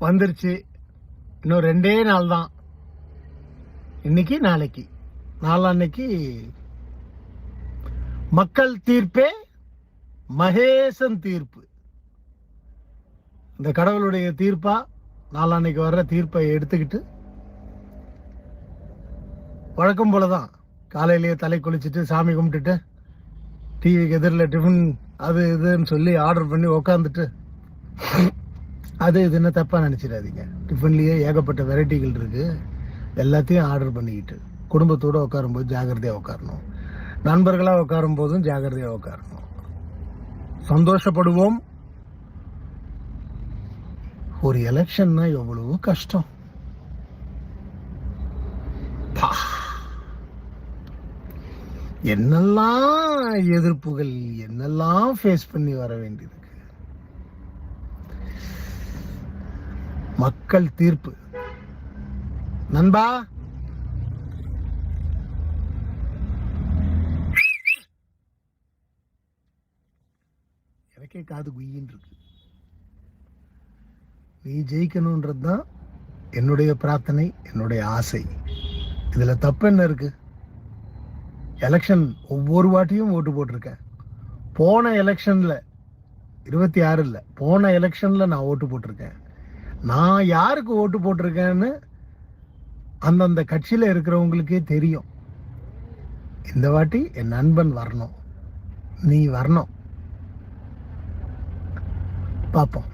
வந்துருச்சு. இன்னும் 2 நாள் தான். இன்னைக்கு நாளைக்கு நாளான்னைக்கு மக்கள் தீர்ப்பே மகேசன் தீர்ப்பு. இந்த கடவுளுடைய தீர்ப்பா நாளான்னைக்கு வர்ற தீர்ப்பை எடுத்துக்கிட்டு வழக்கம் போலதான் காலையிலேயே தலை குளிச்சுட்டு சாமி கும்பிட்டுட்டு டிவிக்கு எதிரில் டிஃபன் அது இதுன்னு சொல்லி ஆர்டர் பண்ணி உக்காந்துட்டு அது இதுன்னு தப்பாக நினச்சிடாதீங்க. டிஃபன்லேயே ஏகப்பட்ட வெரைட்டிகள் இருக்குது. எல்லாத்தையும் ஆர்டர் பண்ணிக்கிட்டு குடும்பத்தோடு உட்காரும்போது ஜாகிரதையாக உட்காரணும். நண்பர்களாக உட்காரும் போதும் ஜாகிரதையாக உட்காரணும். சந்தோஷப்படுவோம். ஒரு எலெக்ஷன்னா எவ்வளவு கஷ்டம். என்னெல்லாம் எதிர்ப்புகள், என்னெல்லாம் ஃபேஸ் பண்ணி வர வேண்டியது. மக்கள் தீர்ப்பு நண்பா. எனக்கே காது குயின்னு இருக்கு. நீ ஜெயிக்கணும்ன்றது தான் என்னுடைய பிரார்த்தனை, என்னுடைய ஆசை. இதுல தப்பு என்ன இருக்கு? எலெக்ஷன் ஒவ்வொரு வாட்டியும் ஓட்டு போட்டிருக்கேன். போன எலெக்ஷன்ல 26 போன எலெக்ஷன்ல நான் ஓட்டு போட்டிருக்கேன். நான் யாருக்கு ஓட்டு போட்டிருக்கேன்னு அந்தந்த கட்சியில இருக்கிறவங்களுக்கே தெரியும். இந்த வாட்டி என் நண்பன் வரணும், நீ வரணும். பார்ப்போம்.